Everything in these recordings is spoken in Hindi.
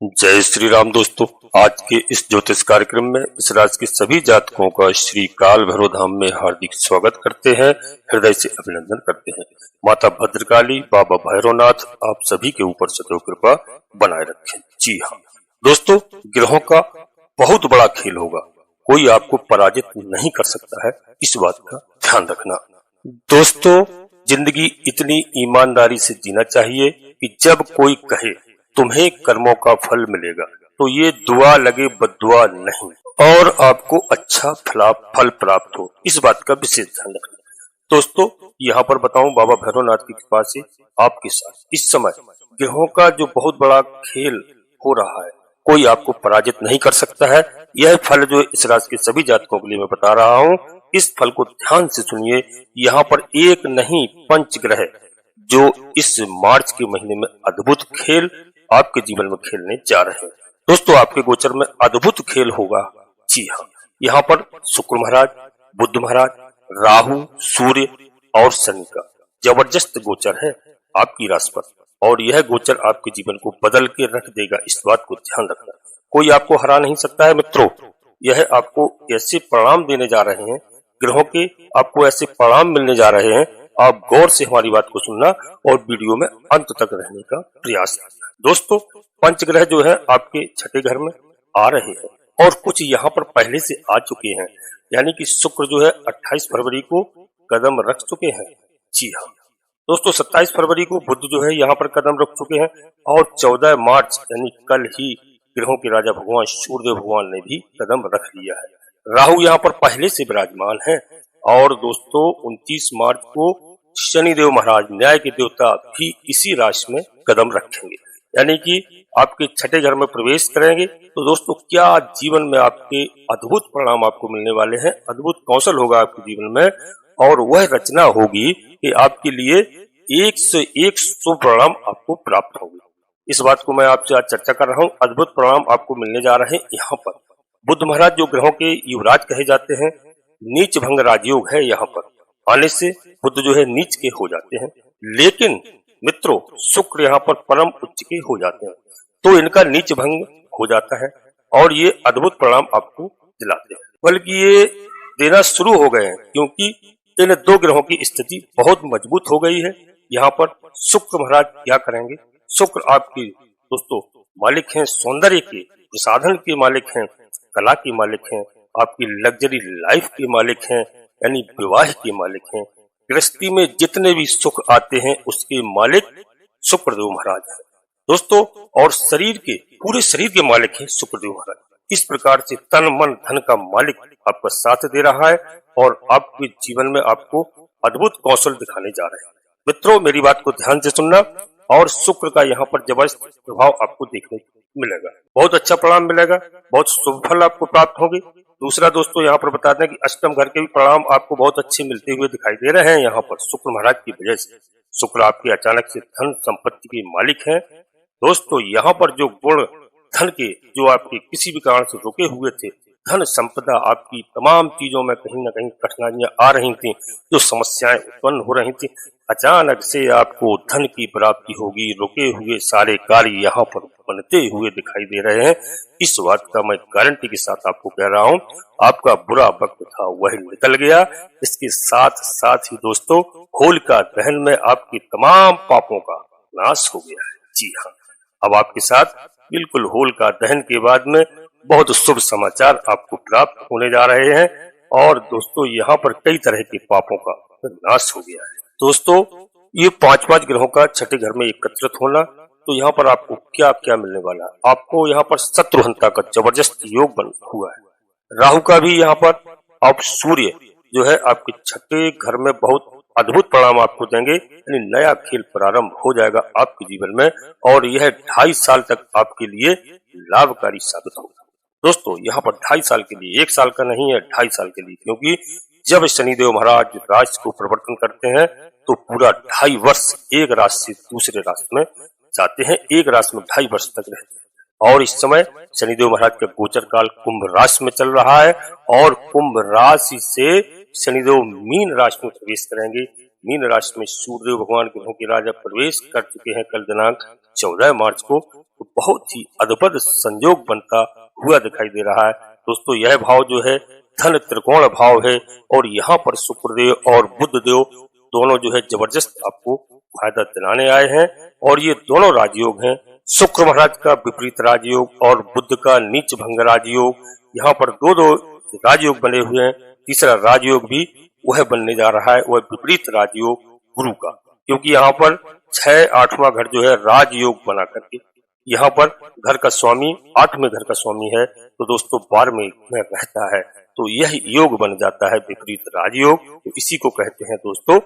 जय श्री राम दोस्तों। आज के इस ज्योतिष कार्यक्रम में इस राशि के सभी जातकों का श्री काल भैरव धाम में हार्दिक स्वागत करते हैं, हृदय से अभिनंदन करते हैं। माता भद्रकाली, बाबा भैरवनाथ आप सभी के ऊपर सदैव कृपा बनाए रखें। जी हाँ दोस्तों, ग्रहों का बहुत बड़ा खेल होगा, कोई आपको पराजित नहीं कर सकता है, इस बात का ध्यान रखना। दोस्तों, जिंदगी इतनी ईमानदारी से जीना चाहिए कि जब कोई कहे तुम्हें कर्मों का फल मिलेगा तो ये दुआ लगे बद्दुआ नहीं और आपको अच्छा फल प्राप्त हो, इस बात का विशेष ध्यान रखना। दोस्तों, यहाँ पर बताऊं, बाबा भैरवनाथ की कृपा से आपके साथ इस समय ग्रहों का जो बहुत बड़ा खेल हो रहा है, कोई आपको पराजित नहीं कर सकता है। यह फल जो इस राशि के सभी जातकों के लिए मैं बता रहा हूँ, इस फल को ध्यान से सुनिए। यहाँ पर एक नहीं, पंच ग्रह जो इस मार्च के महीने में अद्भुत खेल आपके जीवन में खेलने जा रहे हैं। दोस्तों, आपके गोचर में अद्भुत खेल होगा। जी हाँ, यहाँ पर शुक्र महाराज, बुध महाराज, राहु, सूर्य और शनि का जबरदस्त गोचर है आपकी राशि पर, और यह गोचर आपके जीवन को बदल के रख देगा, इस बात को ध्यान रखना। कोई आपको हरा नहीं सकता है मित्रों। यह आपको ऐसे परिणाम देने जा रहे हैं, ग्रहों के आपको ऐसे परिणाम मिलने जा रहे हैं। आप गौर से हमारी बात को सुनना और वीडियो में अंत तक रहने का प्रयास करना। दोस्तों, पंचग्रह जो है आपके छठे घर में आ रहे हैं और कुछ यहाँ पर पहले से आ चुके हैं, यानी कि शुक्र जो है 28 फरवरी को कदम रख चुके हैं। जी हाँ दोस्तों, 27 फरवरी को बुध जो है यहाँ पर कदम रख चुके हैं और 14 मार्च यानी कल ही ग्रहों के राजा भगवान सूर्यदेव भगवान ने भी कदम रख लिया है। राहु यहाँ पर पहले से विराजमान है और दोस्तों 29 मार्च को शनिदेव महाराज, न्याय के देवता, भी इसी राशि में कदम रखेंगे, यानी कि आपके छठे घर में प्रवेश करेंगे। तो दोस्तों, क्या जीवन में आपके अद्भुत परिणाम आपको मिलने वाले हैं, अद्भुत कौशल होगा आपके जीवन में, और वह रचना होगी कि आपके लिए एक से एक शुभ परिणाम आपको प्राप्त होंगे। इस बात को मैं आपसे आज चर्चा कर रहा हूँ। अद्भुत परिणाम आपको मिलने जा रहे हैं। यहाँ पर बुध महाराज जो ग्रहों के युवराज कहे जाते हैं, नीच भंग राजयोग है, यहाँ पर आने से बुध जो है नीच के हो जाते हैं, लेकिन मित्रों शुक्र यहाँ पर परम उच्च के हो जाते हैं, तो इनका नीच भंग हो जाता है और ये अद्भुत परिणाम आपको दिलाते हैं, बल्कि ये देना शुरू हो गए हैं, क्योंकि इन दो ग्रहों की स्थिति बहुत मजबूत हो गई है। यहाँ पर शुक्र महाराज क्या करेंगे? शुक्र आपके दोस्तों मालिक हैं, सौंदर्य के प्रसाधन के मालिक हैं, कला के मालिक हैं, आपकी लग्जरी लाइफ के मालिक हैं, यानी विवाह के मालिक हैं। गृहस्थी में जितने भी सुख आते हैं उसके मालिक शुक्रदेव महाराज हैं दोस्तों, और शरीर के पूरे शरीर के मालिक हैं शुक्रदेव महाराज। इस प्रकार से तन मन धन का मालिक आपका साथ दे रहा है और आपके जीवन में आपको अद्भुत कौशल दिखाने जा रहे हैं। मित्रों, मेरी बात को ध्यान से सुनना, और शुक्र का यहाँ पर जबरदस्त प्रभाव आपको देखने को मिलेगा, बहुत अच्छा परिणाम मिलेगा, बहुत शुभ फल आपको प्राप्त होंगे। दूसरा दोस्तों, यहाँ पर बता दें कि अष्टम घर के भी परिणाम आपको बहुत अच्छे मिलते हुए दिखाई दे रहे हैं। यहाँ पर शुक्र महाराज की वजह से शुक्र आपके अचानक से धन संपत्ति के मालिक हैं। दोस्तों, यहाँ पर जो गुण धन के जो आपके किसी भी कारण से रुके हुए थे, धन संपदा, आपकी तमाम चीजों में कहीं ना कहीं कठिनाइयां आ रही थी, जो समस्याएं उत्पन्न हो रही थी, अचानक से आपको धन की प्राप्ति होगी। रुके हुए सारे कार्य यहाँ पर बनते हुए दिखाई दे रहे हैं। इस बात का मैं गारंटी के साथ आपको कह रहा हूँ, आपका बुरा वक्त था वह निकल गया। इसके साथ साथ ही दोस्तों, होलिका दहन में आपके तमाम पापों का नाश हो गया है। जी हाँ, अब आपके साथ बिल्कुल होलिका दहन के बाद में बहुत शुभ समाचार आपको प्राप्त होने जा रहे हैं, और दोस्तों यहाँ पर कई तरह के पापों का नाश हो गया है। दोस्तों, ये पांच ग्रहों का छठे घर में एकत्रित होना, तो यहाँ पर आपको क्या क्या मिलने वाला है? आपको यहाँ पर शत्रुहंता का जबरदस्त योग बन हुआ है। राहु का भी यहाँ पर, आप सूर्य जो है आपके छठे घर में बहुत अद्भुत परिणाम आपको देंगे, यानी नया खेल प्रारंभ हो जाएगा आपके जीवन में, और यह 2.5 साल तक आपके लिए लाभकारी साबित होगा। दोस्तों, यहाँ पर 2.5 साल के लिए, 1 साल का नहीं है, 2.5 साल के लिए, क्योंकि जब शनिदेव महाराज राशि को परिवर्तन करते हैं तो पूरा 2.5 वर्ष एक राशि से दूसरे राशि में जाते हैं, एक राशि में 2.5 वर्ष तक रहते हैं। और इस समय शनिदेव महाराज का गोचर काल कुंभ राशि में चल रहा है, और कुंभ राशि से शनिदेव मीन राशि में प्रवेश करेंगे, मीन राशि में सूर्यदेव भगवान ग्रहों के राजा प्रवेश कर चुके हैं कल दिनांक 14 मार्च को, तो बहुत ही अद्भुत संयोग बनता हुआ दिखाई दे रहा है। दोस्तों यह भाव जो है धन त्रिकोण भाव है और यहाँ पर शुक्रदेव और बुध देव दोनों जो है जबरदस्त आपको फायदा दिलाने आए हैं और ये दोनों राजयोग हैं। शुक्र महाराज का विपरीत राजयोग और बुध का नीच भंग राजयोग, यहाँ पर दो राजयोग बने हुए हैं। तीसरा राजयोग भी वह बनने जा रहा है, वह विपरीत राजयोग गुरु का, क्योंकि यहाँ पर 6-8वां घर जो है राजयोग बना करके यहाँ पर घर का स्वामी 8वें घर का स्वामी है, तो दोस्तों 12वें में रहता है, तो यह योग बन जाता है विपरीत राजयोग। तो इसी को कहते हैं दोस्तों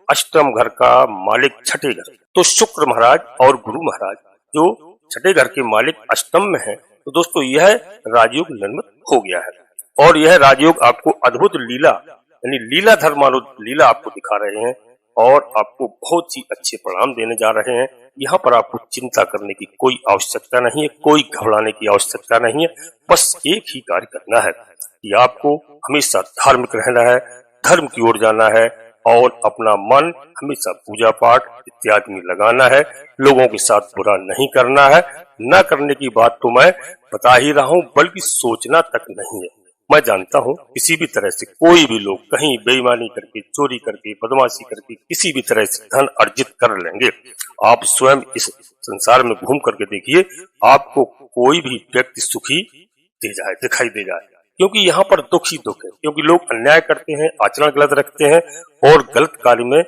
अष्टम घर का मालिक छठे घर। तो शुक्र महाराज और गुरु महाराज जो छठे घर के मालिक अष्टम में है, तो दोस्तों यह राजयोग निर्मित हो गया है और यह राजयोग आपको अद्भुत लीला यानी लीला धर्मानु लीला आपको दिखा रहे हैं और आपको बहुत ही अच्छे परिणाम देने जा रहे हैं। यहाँ पर आपको चिंता करने की कोई आवश्यकता नहीं है, कोई घबराने की आवश्यकता नहीं है, बस एक ही कार्य करना है कि आपको हमेशा धार्मिक रहना है, धर्म की ओर जाना है और अपना मन हमेशा पूजा पाठ इत्यादि में लगाना है। लोगों के साथ बुरा नहीं करना है, न करने की बात तो मैं बता ही रहा हूँ, बल्कि सोचना तक नहीं है। मैं जानता हूँ किसी भी तरह से कोई भी लोग कहीं बेईमानी करके, चोरी करके, बदमाशी करके किसी भी तरह से धन अर्जित कर लेंगे। आप स्वयं इस संसार में घूम करके देखिए, आपको कोई भी व्यक्ति सुखी दिखाई दे जाए, क्योंकि यहाँ पर दुख ही दुख है, क्योंकि लोग अन्याय करते हैं, आचरण गलत रखते हैं और गलत कार्य में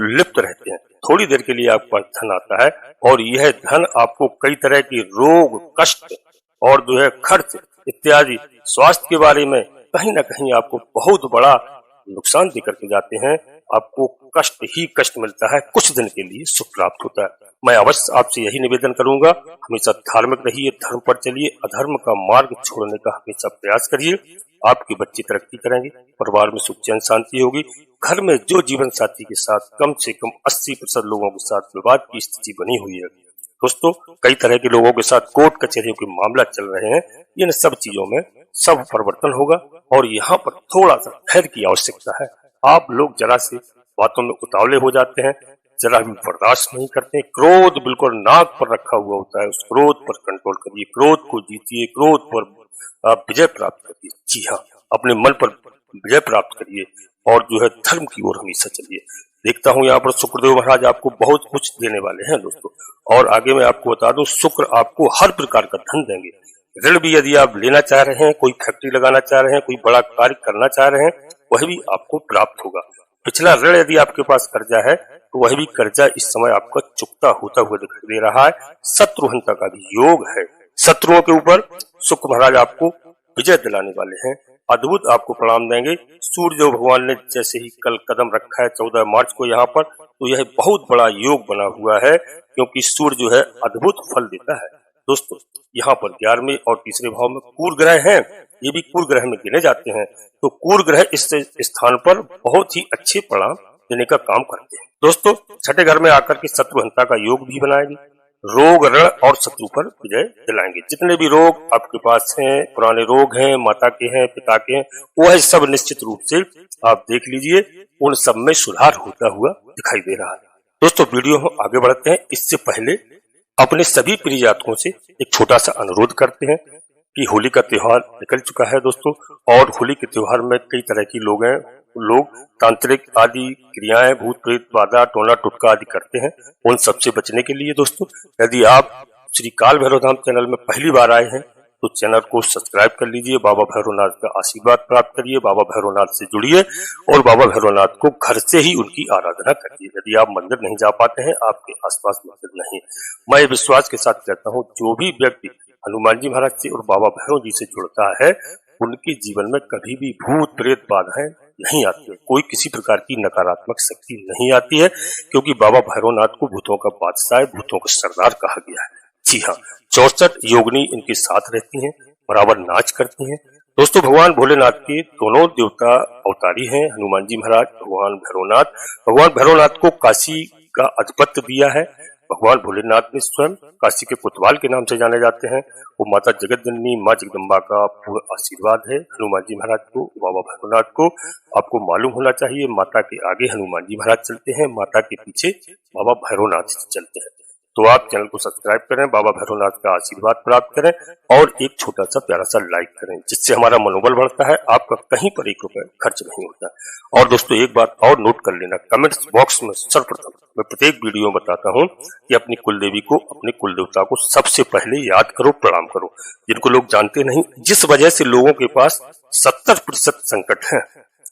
लिप्त रहते हैं। थोड़ी देर के लिए आपका धन आता है और यह धन आपको कई तरह की रोग, कष्ट और जो है खर्च इत्यादि स्वास्थ्य के बारे में कहीं ना कहीं आपको बहुत बड़ा नुकसान दे करके जाते हैं। आपको कष्ट ही कष्ट मिलता है, कुछ दिन के लिए सुख प्राप्त होता है। मैं अवश्य आपसे यही निवेदन करूंगा, हमेशा धार्मिक रहिए, धर्म पर चलिए, अधर्म का मार्ग छोड़ने का हमेशा प्रयास करिए। आपके बच्चे तरक्की करेंगे, परिवार में सुख चैन शांति होगी। घर में जो जीवन साथी के साथ कम से कम 80% लोगों के साथ विवाद की स्थिति बनी हुई है, दोस्तों कई तरह के लोगों के साथ कोर्ट कचहरियों के मामला चल रहे हैं, इन सब चीजों में सब परिवर्तन होगा और यहाँ पर थोड़ा सा धैर्य की आवश्यकता है। आप लोग जरा से बातों में उतावले हो जाते हैं, जरा भी बर्दाश्त नहीं करते, क्रोध बिल्कुल नाक पर रखा हुआ होता है, उस क्रोध पर कंट्रोल करिए, क्रोध को जीतिए, क्रोध पर आप विजय प्राप्त करिए। जी हाँ, अपने मन पर विजय प्राप्त करिए और जो है धर्म की ओर हमेशा चलिए। देखता हूँ यहाँ पर शुक्रदेव महाराज आपको बहुत कुछ देने वाले हैं दोस्तों, और आगे मैं आपको बता दूं शुक्र आपको हर प्रकार का धन देंगे। ऋण भी यदि आप लेना चाह रहे हैं, कोई फैक्ट्री लगाना चाह रहे हैं, कोई बड़ा कार्य करना चाह रहे हैं, वह भी आपको प्राप्त होगा। पिछला ऋण यदि आपके पास कर्जा है तो वह भी कर्जा इस समय आपका चुकता होता हुआ दिखाई दे रहा है। शत्रुहंता का भी योग है, शत्रुओं के ऊपर शुक्र महाराज आपको विजय दिलाने वाले हैं, अद्भुत आपको प्रणाम देंगे। सूर्यदेव भगवान ने जैसे ही कल कदम रखा है 14 मार्च को यहाँ पर, तो यह बहुत बड़ा योग बना हुआ है, क्योंकि सूर्य जो है अद्भुत फल देता है। दोस्तों यहाँ पर 11वें और तीसरे भाव में कुर ग्रह हैं, ये भी कुर ग्रह में गिने जाते हैं, तो कुर ग्रह इस स्थान पर बहुत ही अच्छे परिणाम देने का काम करते हैं। दोस्तों छठे घर में आकर के शत्रुहंता का योग भी बनाएंगे, रोग ऋण और शत्रु पर विजय दिलाएंगे। जितने भी रोग आपके पास हैं, पुराने रोग हैं, माता के हैं, पिता के हैं, वह सब निश्चित रूप से आप देख लीजिए, उन सब में सुधार होता हुआ दिखाई दे रहा है। दोस्तों वीडियो हम आगे बढ़ते हैं, इससे पहले अपने सभी प्रिय जातकों से एक छोटा सा अनुरोध करते हैं कि होली का त्योहार निकल चुका है दोस्तों, और होली के त्योहार में कई तरह की लोग तांत्रिक आदि क्रियाएं, भूत प्रेत बाधा, टोना टुटका आदि करते हैं। उन सबसे बचने के लिए दोस्तों यदि आप श्री काल भैरव धाम चैनल में पहली बार आए हैं तो चैनल को सब्सक्राइब कर लीजिए, बाबा भैरवनाथ का आशीर्वाद प्राप्त करिए, बाबा भैरवनाथ से जुड़िए और बाबा भैरवनाथ को घर से ही उनकी आराधना करिए। यदि आप मंदिर नहीं जा पाते हैं, आपके आसपास मंदिर नहीं, मैं विश्वास के साथ कहता हूँ जो भी व्यक्ति हनुमान जी महाराज से और बाबा भैरव जी से जुड़ता है, उनके जीवन में कभी भी भूत प्रेत बाधाएं नहीं आती है, कोई किसी प्रकार की नकारात्मक शक्ति नहीं आती है, क्योंकि बाबा भैरवनाथ को भूतों का बादशाह, भूतों का सरदार कहा गया है। जी हाँ, 64 योगिनी इनके साथ रहती हैं, बराबर नाच करती हैं। दोस्तों भगवान भोलेनाथ के दोनों देवता अवतारी हैं, हनुमान जी महाराज, भगवान भैरवनाथ। भगवान भैरवनाथ को काशी का अधिपत्य दिया है भगवान भोलेनाथ ने स्वयं काशी के कोतवाल के नाम से जाने जाते हैं। वो माता जगत जननी माँ जगदम्बा का पूर्ण आशीर्वाद है हनुमान जी महाराज को, बाबा भैरवनाथ को। आपको मालूम होना चाहिए, माता के आगे हनुमान जी महाराज चलते हैं, माता के पीछे बाबा भैरवनाथ चलते हैं। तो आप चैनल को सब्सक्राइब करें, बाबा भैरवनाथ का आशीर्वाद प्राप्त करें और एक छोटा सा प्यारा सा लाइक करें, जिससे हमारा मनोबल बढ़ता है। आपका कहीं पर 1 रुपए खर्च नहीं होता। और दोस्तों एक बात और नोट कर लेना, कमेंट्स बॉक्स में सर्वप्रथम मैं प्रत्येक वीडियो में बताता हूँ कि अपनी कुलदेवी को, अपने कुलदेवता को सबसे पहले याद करो, प्रणाम करो। जिनको लोग जानते नहीं, जिस वजह से लोगों के पास 70% संकट है।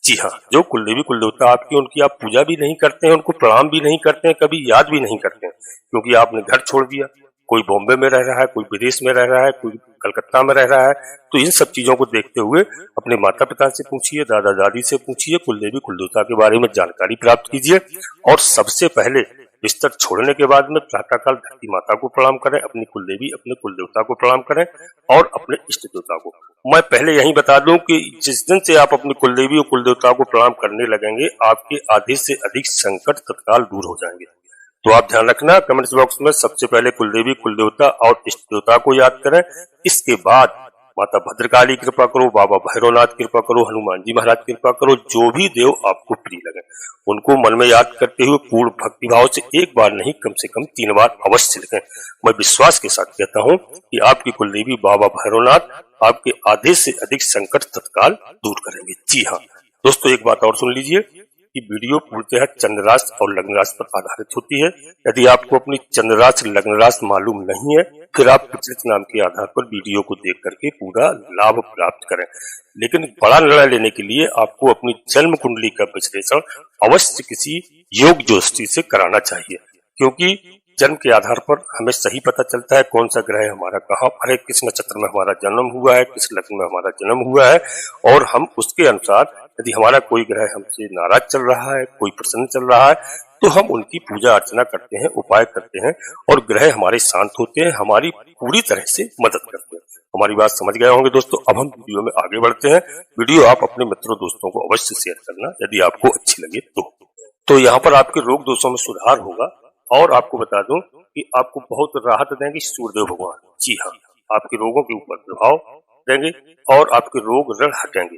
जी हाँ, जो कुलदेवी कुलदेवता आपकी, उनकी आप पूजा भी नहीं करते हैं, उनको प्रणाम भी नहीं करते हैं, कभी याद भी नहीं करते हैं, क्योंकि आपने घर छोड़ दिया। कोई बॉम्बे में रह रहा है, कोई विदेश में रह रहा है, कोई कलकत्ता में रह रहा है। तो इन सब चीजों को देखते हुए अपने माता पिता से पूछिए, दादा दादी से पूछिए, कुलदेवी कुलदेवता के बारे में जानकारी प्राप्त कीजिए। और सबसे पहले बिस्तर छोड़ने के बाद में प्रातःकाल धरती माता को प्रणाम करें, अपनी कुलदेवी अपने कुलदेवता को प्रणाम करें और अपने इष्ट देवता को। मैं पहले यही बता दूं कि जिस दिन से आप अपनी कुलदेवी और कुलदेवता को प्रणाम करने लगेंगे, आपके आधे से अधिक संकट तत्काल दूर हो जाएंगे। तो आप ध्यान रखना, कमेंट्स बॉक्स में सबसे पहले कुलदेवी कुलदेवता और इष्ट देवता को याद करें। इसके बाद माता भद्रकाली कृपा करो, बाबा भैरवनाथ कृपा करो, हनुमान जी महाराज कृपा करो। जो भी देव आपको प्रिय लगे उनको मन में याद करते हुए पूर्ण भक्ति भाव से एक बार नहीं, कम से कम 3 बार अवश्य लिखें। मैं विश्वास के साथ कहता हूँ कि आपकी कुलदेवी बाबा भैरवनाथ आपके आधे से अधिक संकट तत्काल दूर करेंगे। जी हाँ दोस्तों, एक बात और सुन लीजिए कि वीडियो पूर्णतः चंद्र राशि और लग्न राशि पर आधारित होती है। यदि आपको अपनी चंद्र राशि लग्न राशि मालूम नहीं है, फिर आप विचलित नाम के आधार पर वीडियो को देख करके पूरा लाभ प्राप्त करें। लेकिन बड़ा निर्णय लेने के लिए आपको अपनी जन्म कुंडली का विश्लेषण अवश्य किसी योग ज्योतिषी से कराना चाहिए, क्योंकि जन्म के आधार पर हमें सही पता चलता है कौन सा ग्रह हमारा कहाँ पर है, किस नक्षत्र में हमारा जन्म हुआ है, किस लग्न में हमारा जन्म हुआ है। और हम उसके अनुसार यदि हमारा कोई ग्रह हमसे नाराज चल रहा है, कोई प्रसन्न चल रहा है, तो हम उनकी पूजा अर्चना करते हैं, उपाय करते हैं और ग्रह हमारे शांत होते हैं, हमारी पूरी तरह से मदद करते हैं। हमारी बात समझ गए होंगे दोस्तों। अब हम वीडियो में आगे बढ़ते हैं। वीडियो आप अपने मित्रों दोस्तों को अवश्य शेयर करना यदि आपको अच्छी लगे तो यहाँ पर आपके रोग दोषों में सुधार होगा। और आपको बता दूं कि आपको बहुत राहत देंगे सूर्यदेव भगवान। जी हाँ, आपके रोगों के ऊपर प्रभाव देंगे और आपके रोग ऋण हटेंगे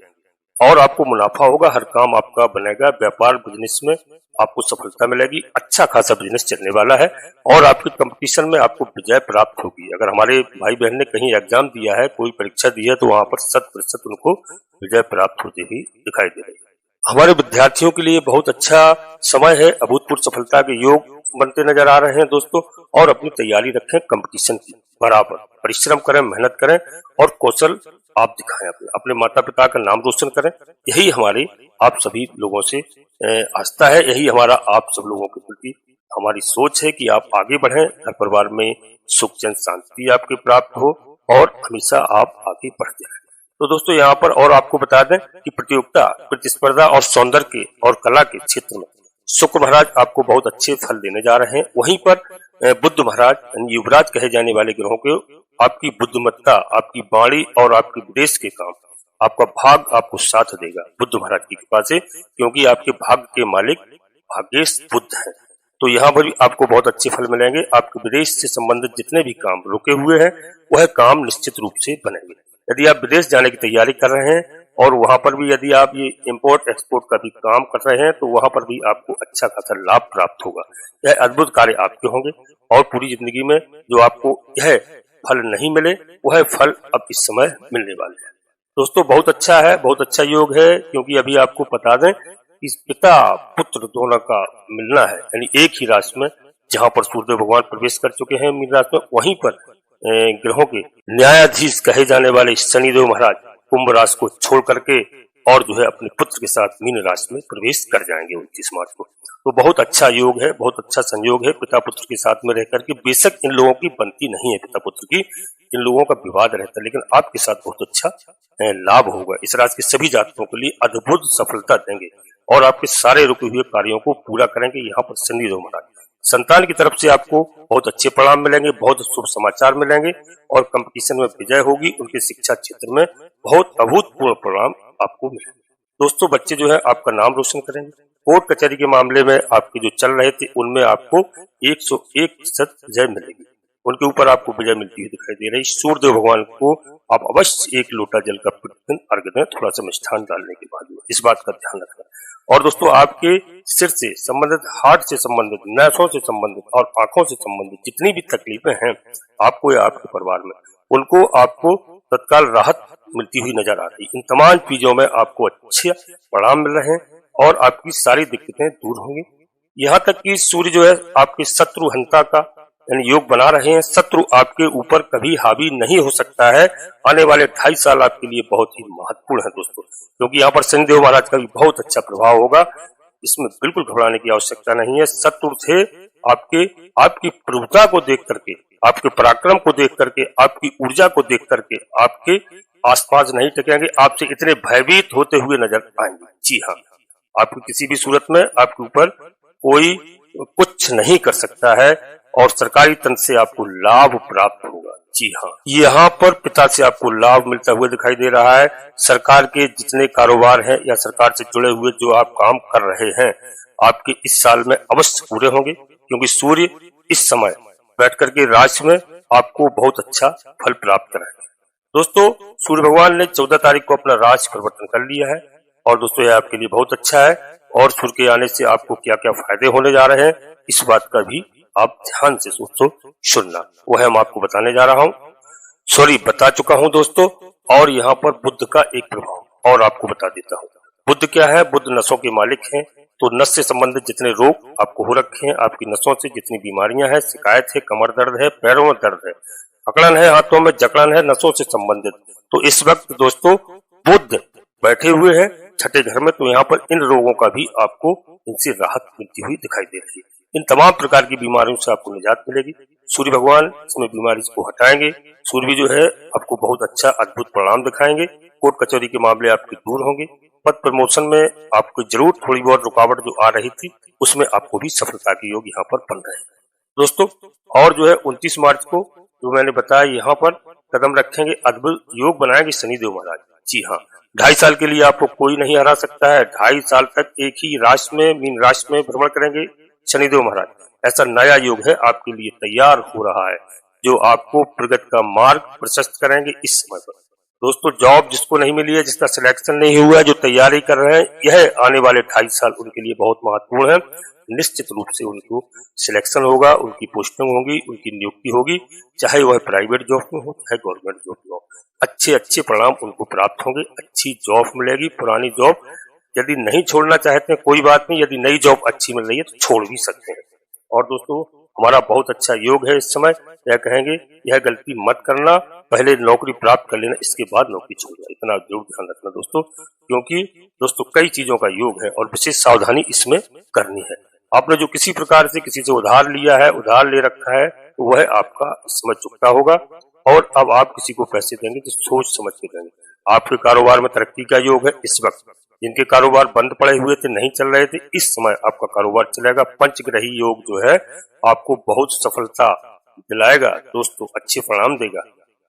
और आपको मुनाफा होगा। हर काम आपका बनेगा, व्यापार बिजनेस में आपको सफलता मिलेगी, अच्छा खासा बिजनेस चलने वाला है और आपके कंपटीशन में आपको विजय प्राप्त होगी। अगर हमारे भाई बहन ने कहीं एग्जाम दिया है, कोई परीक्षा दी है, तो वहां पर 100% उनको विजय प्राप्त होती हुई दिखाई दे रही है। हमारे विद्यार्थियों के लिए बहुत अच्छा समय है, अभूतपूर्व सफलता के योग बनते नजर आ रहे हैं दोस्तों। और अपनी तैयारी रखें कंपटीशन की, बराबर परिश्रम करें, मेहनत करें और कौशल आप दिखाएं, अपने माता पिता का नाम रोशन करें। यही हमारी आप सभी लोगों से आस्था है, यही हमारा आप सब लोगों के प्रति हमारी सोच है कि आप आगे बढ़ें, घर परिवार में सुख चैन शांति आपके प्राप्त हो और हमेशा आप आगे बढ़ते रहें। तो दोस्तों यहाँ पर और आपको बता दें कि प्रतियोगिता, प्रतिस्पर्धा और सौंदर्य के और कला के क्षेत्र में शुक्र महाराज आपको बहुत अच्छे फल देने जा रहे हैं। वहीं पर बुध महाराज युवराज कहे जाने वाले ग्रहों के आपकी बुद्धिमत्ता, आपकी वाणी और आपके विदेश के काम, आपका भाग आपको साथ देगा बुध महाराज की कृपा से, क्योंकि आपके भाग्य के मालिक भाग्येश बुध हैं। तो यहाँ पर भी आपको बहुत अच्छे फल मिलेंगे। आपके विदेश से संबंधित जितने भी काम रुके हुए हैं वह काम निश्चित रूप से बनेंगे। यदि आप विदेश जाने की तैयारी कर रहे हैं और वहां पर भी यदि आप ये इंपोर्ट एक्सपोर्ट का भी काम कर रहे हैं, तो वहां पर भी आपको अच्छा खासा लाभ प्राप्त होगा। यह अद्भुत कार्य आपके होंगे और पूरी जिंदगी में जो आपको यह फल नहीं मिले वह फल अब इस समय मिलने वाले हैं। दोस्तों बहुत अच्छा है, बहुत अच्छा योग है, क्योंकि अभी आपको बता दें कि पिता पुत्र दोनों का मिलना है, यानी एक ही राशि में जहां पर सूर्यदेव भगवान प्रवेश कर चुके हैं मीन राशि में, वहीं पर ग्रहों के न्यायाधीश कहे जाने वाले शनिदेव महाराज कुंभ राशि को छोड़ करके और जो है अपने पुत्र के साथ मीन राशि में प्रवेश कर जाएंगे 29 मार्च को। तो बहुत अच्छा योग है, बहुत अच्छा संयोग है पिता पुत्र के साथ में रहकर के। बेशक इन लोगों की बनती नहीं है पिता पुत्र की, इन लोगों का विवाद रहता है, लेकिन आपके साथ बहुत अच्छा लाभ होगा। इस राशि के सभी जातकों के लिए अद्भुत सफलता देंगे और आपके सारे रुके हुए कार्यों को पूरा करेंगे यहाँ पर शनिदेव महाराज। संतान की तरफ से आपको बहुत अच्छे परिणाम मिलेंगे, बहुत शुभ समाचार मिलेंगे और कंपटीशन में विजय होगी। उनके शिक्षा क्षेत्र में बहुत अभूतपूर्व परिणाम आपको मिलेंगे। दोस्तों बच्चे जो है आपका नाम रोशन करेंगे, कोर्ट कचहरी के मामले में आपके जो चल रहे थे उनमें आपको 101% विजय मिलेगी, उनके ऊपर आपको विजय मिलती हुई दिखाई दे रही। सूर्यदेव भगवान को आप अवश्य 1 लोटा जल का प्रतिदिन अर्घ्य दें, थोड़ा सा मिष्ठान डालने के बाद में, इस बात का ध्यान रखना। और दोस्तों, आपके सिर से संबंधित, हार्ट से संबंधित, नसों से संबंधित और आंखों से संबंधित जितनी भी तकलीफें हैं आपको या आपके परिवार में, उनको आपको तत्काल राहत मिलती हुई नजर आ रही। इन तमाम चीजों में आपको अच्छे परिणाम मिल रहे हैं और आपकी सारी दिक्कतें दूर होंगी। यहाँ तक कि सूर्य जो है आपके शत्रु हंता का यानी योग बना रहे हैं। शत्रु आपके ऊपर कभी हावी नहीं हो सकता है। आने वाले 2.5 साल आपके लिए बहुत ही महत्वपूर्ण है दोस्तों, क्योंकि यहाँ पर शनिदेव महाराज का भी बहुत अच्छा प्रभाव होगा। इसमें बिल्कुल घबराने की आवश्यकता नहीं है। शत्रु से आपकी प्रभुता को देख करके, आपके पराक्रम को देख करके, आपकी ऊर्जा को देख करके आपके आसपास नहीं टिकेंगे, आपसे इतने भयभीत होते हुए नजर आएंगे। जी हाँ, आपकी किसी भी सूरत में आपके ऊपर कोई कुछ नहीं कर सकता है और सरकारी तंत्र से आपको लाभ प्राप्त होगा। जी हाँ, यहाँ पर पिता से आपको लाभ मिलता हुआ दिखाई दे रहा है। सरकार के जितने कारोबार हैं या सरकार से जुड़े हुए जो आप काम कर रहे हैं, आपके इस साल में अवश्य पूरे होंगे, क्योंकि सूर्य इस समय बैठ करके राशि में आपको बहुत अच्छा फल प्राप्त कराएंगे। दोस्तों, सूर्य भगवान ने 14 तारीख को अपना राशि परिवर्तन कर लिया है और दोस्तों यह आपके लिए बहुत अच्छा है। और सूर्य के आने से आपको क्या क्या फायदे होने जा रहे हैं, इस बात का भी आप ध्यान से सुनना, वह हम आपको बताने जा रहा हूँ। बता चुका हूँ दोस्तों। और यहाँ पर बुध का एक प्रभाव और आपको बता देता हूँ। बुध क्या है? बुध नसों के मालिक हैं, तो नस से संबंधित जितने रोग आपको हो रखे हैं, आपकी नसों से जितनी बीमारियां हैं, शिकायत है, कमर दर्द है, पैरों में दर्द है, अकड़न है, हाथों में जकड़न है, नसों से संबंधित, तो इस वक्त दोस्तों बुध बैठे हुए हैं 6ठे घर में, तो यहाँ पर इन रोगों का भी आपको इनसे राहत मिलती हुई दिखाई दे रही है। इन तमाम प्रकार की बीमारियों से आपको निजात मिलेगी। सूर्य भगवान इसमें बीमारी को हटाएंगे। सूर्य भी जो है आपको बहुत अच्छा अद्भुत परिणाम दिखाएंगे। कोर्ट कचहरी के मामले आपके दूर होंगे। पद प्रमोशन में आपको जरूर थोड़ी बहुत रुकावट जो आ रही थी, उसमें आपको भी सफलता के योग यहाँ पर बन रहे हैं दोस्तों। और जो है 29 मार्च को जो मैंने बताया, यहाँ पर कदम रखेंगे, अद्भुत योग बनाएंगे शनिदेव महाराज। जी हाँ, 2.5 साल के लिए आपको कोई नहीं हरा सकता है। 2.5 साल तक एक ही राशि में, मीन राशि में भ्रमण करेंगे शनिदेव महाराज। ऐसा नया योग है आपके लिए तैयार हो रहा है, जो आपको प्रगति का मार्ग प्रशस्त करेंगे इस समय पर। दोस्तों, जॉब जिसको नहीं मिली है, जिसका सिलेक्शन नहीं हुआ है, जो तैयारी कर रहे हैं, यह आने वाले 2.5 साल उनके लिए बहुत महत्वपूर्ण है। निश्चित रूप से उनको सिलेक्शन होगा, उनकी पोस्टिंग होगी, उनकी नियुक्ति होगी, चाहे वह प्राइवेट जॉब में हो चाहे गवर्नमेंट जॉब में हो। अच्छे परिणाम उनको प्राप्त होंगे, अच्छी जॉब मिलेगी। पुरानी जॉब यदि नहीं छोड़ना चाहते हैं कोई बात नहीं, यदि नई जॉब अच्छी मिल रही है तो छोड़ भी सकते हैं। और दोस्तों, हमारा बहुत अच्छा योग है इस समय। यह कहेंगे, यह गलती मत करना, पहले नौकरी प्राप्त कर लेना, इसके बाद नौकरी छोड़ना, इतना जरूर ध्यान रखना दोस्तों, क्योंकि दोस्तों कई चीजों का योग है और विशेष सावधानी इसमें करनी है। आपने जो किसी प्रकार से किसी से उधार लिया है, उधार ले रखा है, तो वह आपका इस समय चुकता होगा। और अब आप किसी को पैसे देंगे तो सोच समझ के देंगे। आपके कारोबार में तरक्की का योग है इस वक्त। जिनके कारोबार बंद पड़े हुए थे, नहीं चल रहे थे, इस समय आपका कारोबार चलेगा। पंचग्रही योग जो है आपको बहुत सफलता दिलाएगा दोस्तों, अच्छे परिणाम देगा।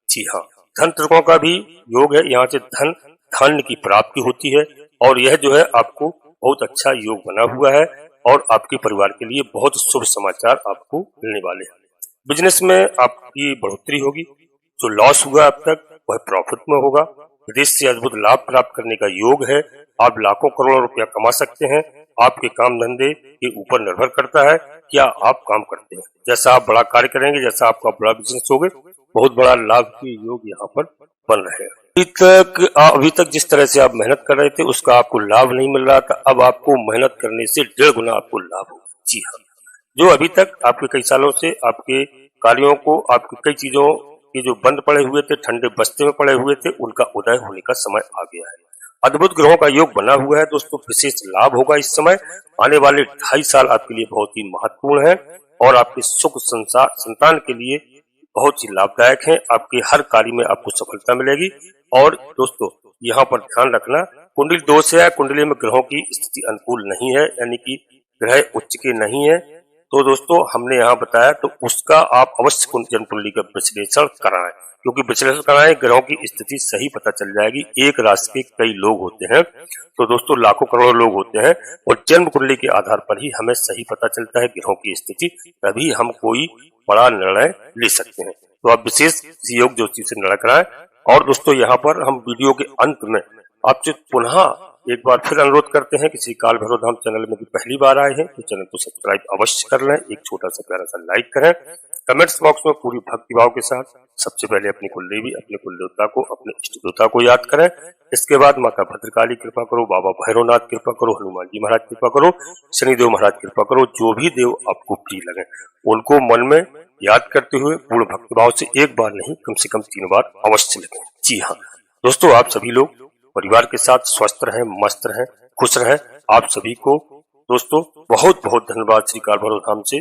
जी हाँ, धन त्रिकोण का भी योग है। यहाँ से धन की प्राप्ति होती है और यह जो है आपको बहुत अच्छा योग बना हुआ है और आपके परिवार के लिए बहुत शुभ समाचार आपको मिलने वाले हैं। बिजनेस में आपकी बढ़ोतरी होगी। जो लॉस हुआ अब तक वह प्रॉफिट में होगा। विदेश से अद्भुत लाभ प्राप्त करने का योग है। आप लाखों करोड़ों रुपया कमा सकते हैं। आपके काम धंधे के ऊपर निर्भर करता है क्या आप काम करते हैं। जैसा आप बड़ा कार्य करेंगे, जैसा आपका बड़ा बिजनेस होगा, बहुत बड़ा लाभ के योग यहाँ पर बन रहे हैं। अभी तक जिस तरह से आप मेहनत कर रहे थे उसका आपको लाभ नहीं मिल रहा था, अब आपको मेहनत करने से 1.5 गुना आपको लाभ होगा। जी हाँ, जो अभी तक आपके कई सालों से आपके कार्यों को, आपकी कई चीजों के जो बंद पड़े हुए थे, ठंडे बस्ते में पड़े हुए थे, उनका उदय होने का समय आ गया है। अद्भुत ग्रहों का योग बना हुआ है दोस्तों, विशेष लाभ होगा इस समय। आने वाले 2.5 साल आपके लिए बहुत ही महत्वपूर्ण है और आपके सुख संतान के लिए बहुत ही लाभदायक है। आपके हर कार्य में आपको सफलता मिलेगी। और दोस्तों, यहाँ पर ध्यान रखना, कुंडली दोष है, कुंडली में ग्रहों की स्थिति अनुकूल नहीं है, यानी कि ग्रह उच्च के नहीं है, तो दोस्तों हमने यहाँ बताया, तो उसका आप अवश्य जन्म कुंडली का विश्लेषण कराएं, क्योंकि विश्लेषण कराएं ग्रहों की स्थिति सही पता चल जाएगी। एक राशि के कई लोग होते हैं, तो दोस्तों लाखों करोड़ों लोग होते हैं, और जन्म कुंडली के आधार पर ही हमें सही पता चलता है ग्रहों की स्थिति, तभी हम कोई बड़ा निर्णय ले सकते हैं। तो आप विशेष योग ज्योतिषी से निर्णय कराएं। और दोस्तों यहाँ पर हम वीडियो के अंत में आपसे पुनः एक बार फिर अनुरोध करते हैं कि श्री काल भैरव धाम चैनल में भी पहली बार आए हैं तो चैनल को सब्सक्राइब अवश्य कर लें, एक छोटा सा प्यारा सा लाइक करें, कमेंट्स बॉक्स में पूरी भक्तिभाव के साथ सबसे पहले अपनी कुलदेवी, अपने कुल देवता को, अपने इष्ट देवता को याद करें। इसके बाद माता भद्रकाली कृपा करो, बाबा भैरवनाथ कृपा करो, हनुमान जी महाराज कृपा करो, शनिदेव महाराज कृपा करो, जो भी देव आपको प्रिय लगे उनको मन में याद करते हुए पूर्ण भक्तिभाव से एक बार नहीं कम से कम 3 बार अवश्य लिखें। जी हाँ दोस्तों, आप सभी लोग परिवार के साथ स्वस्थ रहें, मस्त रहें, खुश रहें। आप सभी को दोस्तों बहुत बहुत धन्यवाद श्री काल भैरव धाम से